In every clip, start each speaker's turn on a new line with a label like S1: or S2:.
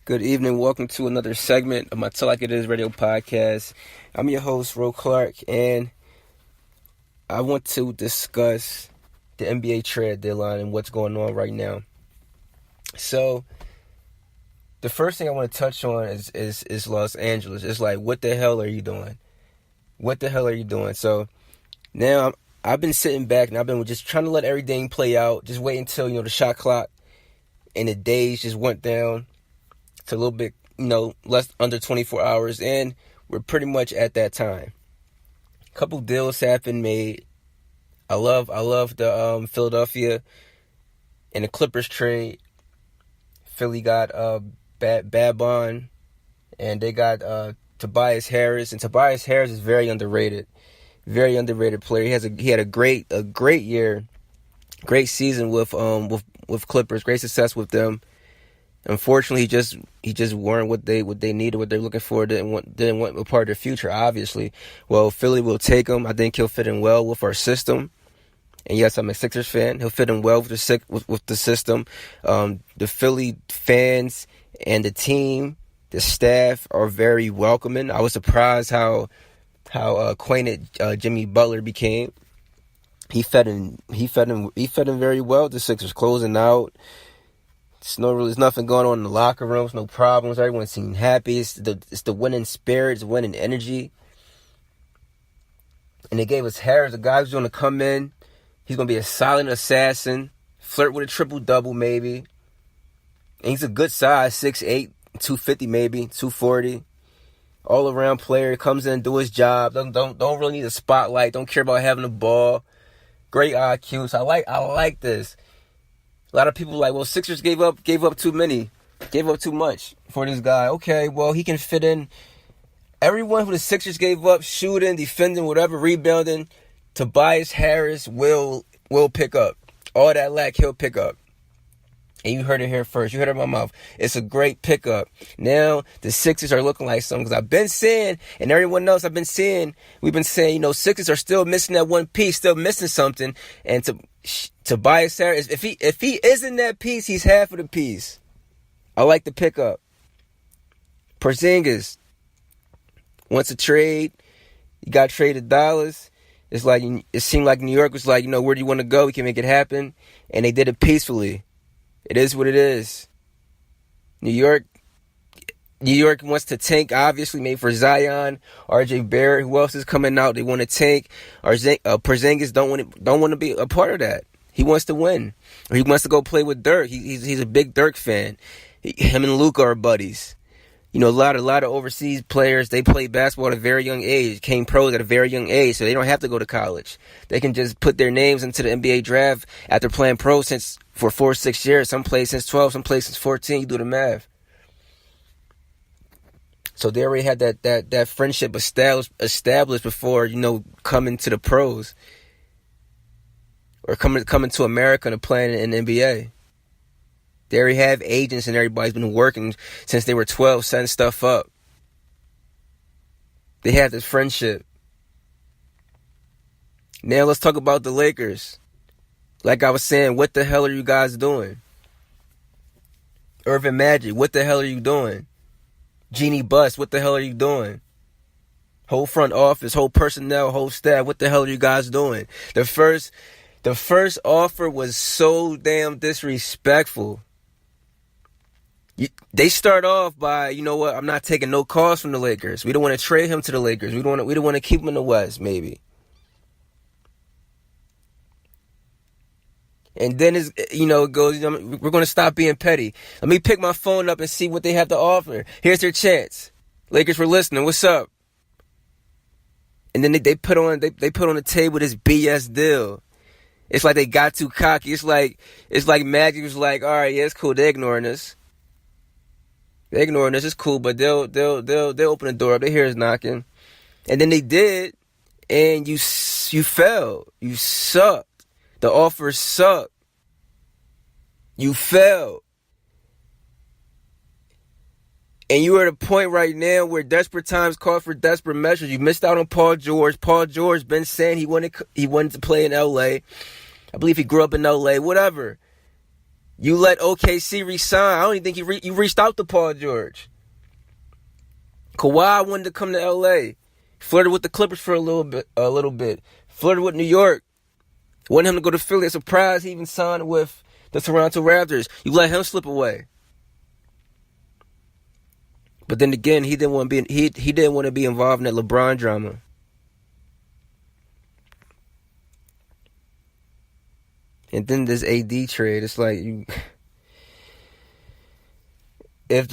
S1: Good evening. Welcome to another segment of my Tell Like It Is radio podcast. I'm your host, Ro Clark, and I want to discuss the NBA trade deadline and what's going on right now. So, the first thing I want to touch on is Los Angeles. It's like, what the hell are you doing? What the hell are you doing? So, now I've been sitting back and I've been just trying to let everything play out, just wait until, the shot clock and the days just went down to a little bit, less under 24 hours, and we're pretty much at that time. A couple deals have been made. I love the Philadelphia and the Clippers trade. Philly got Babon, and they got Tobias Harris, and Tobias Harris is very underrated player. He had a great year, great season with Clippers, great success with them. Unfortunately, he just weren't what they needed, what they're looking for. Didn't want a part of their future. Obviously, well, Philly will take him. I think he'll fit in well with our system. And yes, I'm a Sixers fan. He'll fit in well with the system. The Philly fans and the team, the staff are very welcoming. I was surprised how acquainted Jimmy Butler became. He fed in very well. The Sixers closing out. There's nothing going on in the locker rooms, no problems. Everyone seemed happy. It's the winning spirits, winning energy. And they gave us Harris, a guy who's going to come in. He's going to be a silent assassin, flirt with a triple-double maybe. And he's a good size, 6'8", 250 maybe, 240. All-around player, comes in, do his job. Don't really need a spotlight. Don't care about having the ball. Great IQ. So I like this. A lot of people are like, well, Sixers gave up too much for this guy. Okay, well, he can fit in. Everyone who the Sixers gave up, shooting, defending, whatever, rebounding, Tobias Harris will pick up. All that lack, he'll pick up. And you heard it here first. You heard it in my mouth. It's a great pickup. Now, the Sixers are looking like something. Because I've been saying, and everyone else we've been saying, Sixers are still missing that one piece, still missing something. And Tobias Harris, if he isn't that piece, he's half of the piece. I like the pickup. Porzingis wants a trade. He got traded dollars. It seemed like New York was like, where do you want to go? We can make it happen. And they did it peacefully. It is what it is. New York wants to tank, obviously, made for Zion, RJ Barrett. Who else is coming out? They want to tank. Porzingis don't want to be a part of that. He wants to win. Or he wants to go play with Dirk. He's a big Dirk fan. Him and Luka are buddies. A lot of overseas players, they play basketball at a very young age, became pros at a very young age, so they don't have to go to college. They can just put their names into the NBA draft after playing pro for 4 or 6 years. Some play since 12, some play since 14. You do the math. So they already had that friendship established before, coming to the pros or coming to America and playing in the NBA. They already have agents and everybody's been working since they were 12, setting stuff up. They have this friendship. Now let's talk about the Lakers. Like I was saying, what the hell are you guys doing? Earvin Magic, what the hell are you doing? Jeannie Buss, what the hell are you doing? Whole front office, whole personnel, whole staff, what the hell are you guys doing? The first offer was so damn disrespectful. They start off by, I'm not taking no calls from the Lakers. We don't want to trade him to the Lakers. We don't want to keep him in the West, maybe. And then it goes, we're going to stop being petty. Let me pick my phone up and see what they have to offer. Here's their chance. Lakers were listening. What's up? And then they put on the table this BS deal. It's like they got too cocky. It's like Magic was like, all right, yeah, it's cool. They're ignoring us. It's cool, but they'll open the door up. They hear us knocking. And then they did, and you fell. You sucked. The offer sucked. You fell. And you are at a point right now where desperate times call for desperate measures. You missed out on Paul George. Paul George been saying he wanted to play in L.A. I believe he grew up in L.A., whatever. You let OKC resign. I don't even think you reached out to Paul George. Kawhi wanted to come to LA. Flirted with the Clippers for a little bit. Flirted with New York. Wanted him to go to Philly. A surprise, he even signed with the Toronto Raptors. You let him slip away. But then again, he didn't want to be involved in that LeBron drama. And then this AD trade, it's like if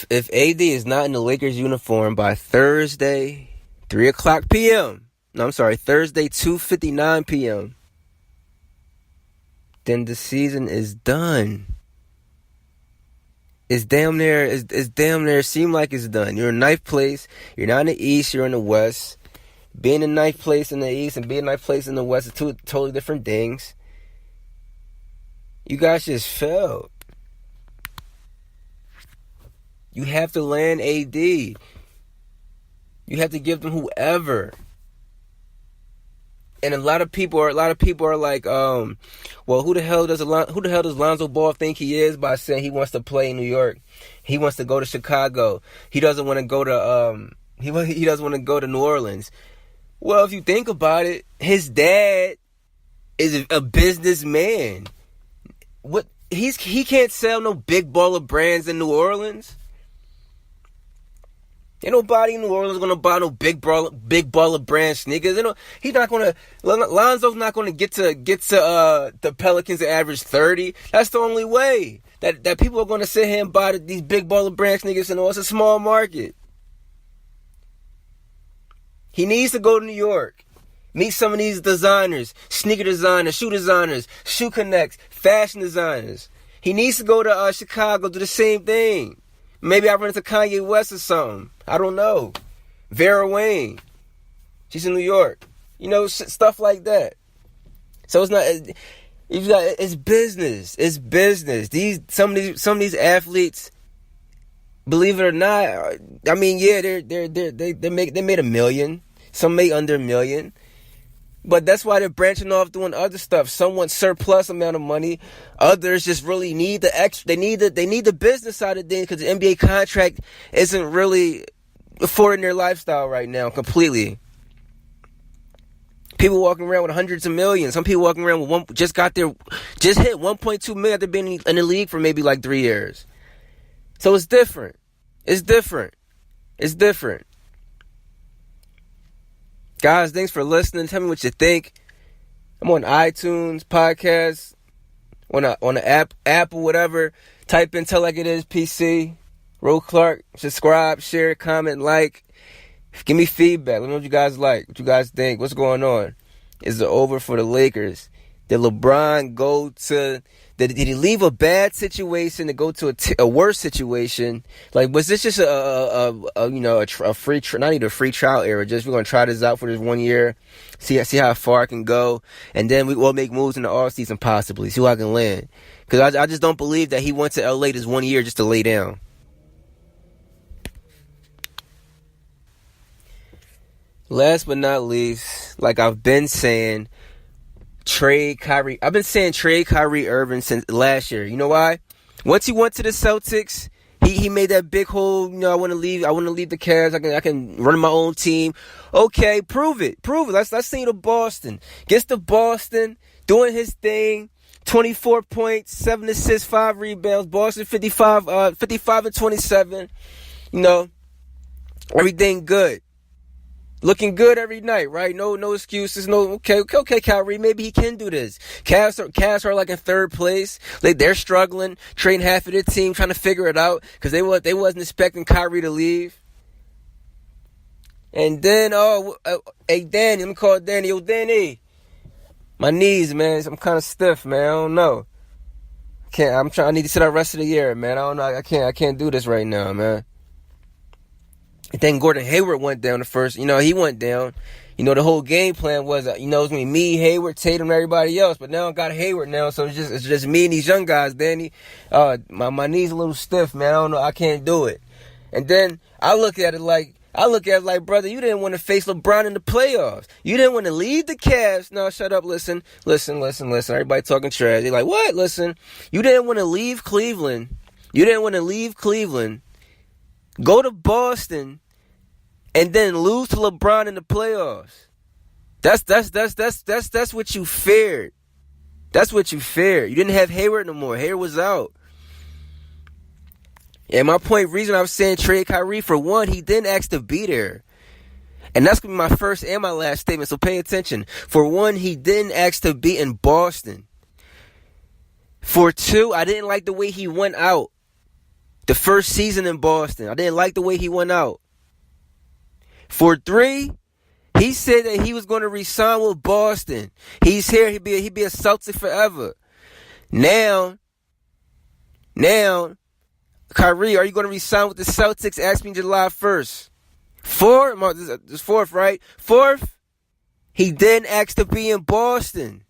S1: AD is not in the Lakers uniform by Thursday, 3:00 p.m. No, I'm sorry, Thursday, 2:59 p.m. Then the season is done. It's damn near seem like it's done. You're in ninth place. You're not in the East, you're in the West. Being in ninth place in the East and being in ninth place in the West are two totally different things. You guys just failed. You have to land AD. You have to give them whoever. And a lot of people are like, well, who the hell does Lonzo Ball think he is by saying he wants to play in New York? He wants to go to Chicago. He doesn't want to go to he doesn't want to go to New Orleans. Well, if you think about it, his dad is a businessman. What he can't sell no big baller brands in New Orleans. Ain't nobody in New Orleans gonna buy no big baller brand sneakers. Lonzo's not gonna get to the Pelicans and average 30. That's the only way that people are gonna sit here and buy these big baller brand sneakers. And it's a small market. He needs to go to New York. Meet some of these designers, sneaker designers, shoe connects, fashion designers. He needs to go to Chicago, do the same thing. Maybe I run into Kanye West or something. I don't know. Vera Wayne. She's in New York. Stuff like that. So it's not. It's business. It's business. Some of these athletes, believe it or not, I mean, yeah, they made $1 million. Some make under $1 million. But that's why they're branching off doing other stuff. Some want surplus amount of money. Others just really need the extra. They need the business side of things because the NBA contract isn't really affording their lifestyle right now completely. People walking around with hundreds of millions. Some people walking around with just hit 1.2 million after being in the league for maybe like 3 years. So it's different. Guys, thanks for listening. Tell me what you think. I'm on iTunes, podcasts, on the app or whatever. Type in Tell Like It Is PC. Ro Clark. Subscribe, share, comment, like. Give me feedback. Let me know what you guys like. What you guys think. What's going on? Is it over for the Lakers? Did LeBron go to... Did he leave a bad situation to go to a worse situation? Like, was this just a free not even a free trial era? Just we're gonna try this out for this 1 year, see how far I can go, and then we will make moves in the offseason possibly. See where I can land. Because I just don't believe that he went to LA this 1 year just to lay down. Last but not least, like I've been saying. Trade Kyrie. I've been saying trade Kyrie Irving since last year. You know why? Once he went to the Celtics, he made that big whole, I want to leave the Cavs. I can run my own team. Okay, prove it. Let's see to Boston. Gets to Boston, doing his thing. 24 points, 7 assists, 5 rebounds. Boston 55 and 27. Everything good. Looking good every night, right? No excuses. Okay, Kyrie, maybe he can do this. Cavs are like in third place. They're struggling, trading half of their team, trying to figure it out because they wasn't expecting Kyrie to leave. And then, hey, Danny, let me call Danny. Yo, Danny, my knees, man, I'm kind of stiff, man. I don't know. I need to sit out the rest of the year, man. I don't know. I can't do this right now, man. And then Gordon Hayward went down the first. He went down. The whole game plan was, it was going to be me, Hayward, Tatum, and everybody else. But now I got Hayward now, so it's just me and these young guys, Danny. My knee's a little stiff, man. I don't know. I can't do it. And then I look at it like I look at it like, brother, you didn't want to face LeBron in the playoffs. You didn't want to leave the Cavs. No, shut up. Listen. Everybody talking trash. They're like, what? Listen. You didn't want to leave Cleveland. Go to Boston and then lose to LeBron in the playoffs. That's what you feared. That's what you feared. You didn't have Hayward no more. Hayward was out. And my reason I was saying trade Kyrie, for one, he didn't ask to be there. And that's going to be my first and my last statement, so pay attention. For one, he didn't ask to be in Boston. For two, I didn't like the way he went out the first season in Boston. I didn't like the way he went out. For three, he said that he was going to re-sign with Boston. He's here. He'd be a Celtic forever. Now, Kyrie, are you going to re-sign with the Celtics? Ask me July 1st. Fourth, right? Fourth, he didn't ask to be in Boston.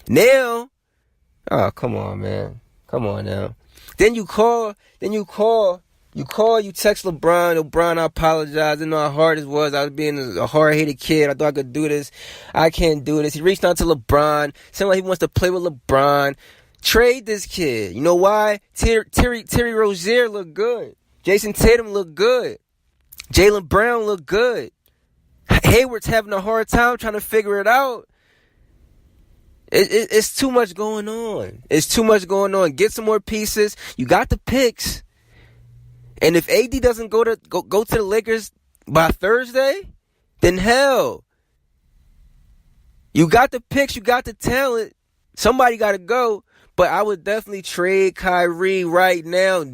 S1: Now, oh, come on, man. Come on now. Then you text LeBron, I apologize. I didn't know how hard it was. I was being a hard-headed kid. I thought I could do this. I can't do this. He reached out to LeBron. Seemed like he wants to play with LeBron. Trade this kid. You know why? Terry Rozier looked good. Jason Tatum looked good. Jaylen Brown looked good. Hayward's having a hard time trying to figure it out. It's too much going on. Get some more pieces. You got the picks. And if AD doesn't go to the Lakers by Thursday, then hell. You got the picks. You got the talent. Somebody got to go. But I would definitely trade Kyrie right now.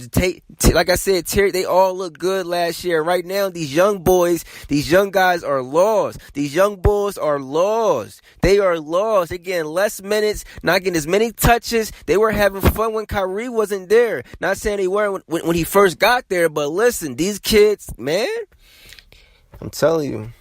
S1: Like I said, Terry, they all look good last year. Right now, these young guys are lost. These young boys are lost. They are lost. They're getting less minutes, not getting as many touches. They were having fun when Kyrie wasn't there. Not saying they weren't when he first got there, but listen, these kids, man, I'm telling you.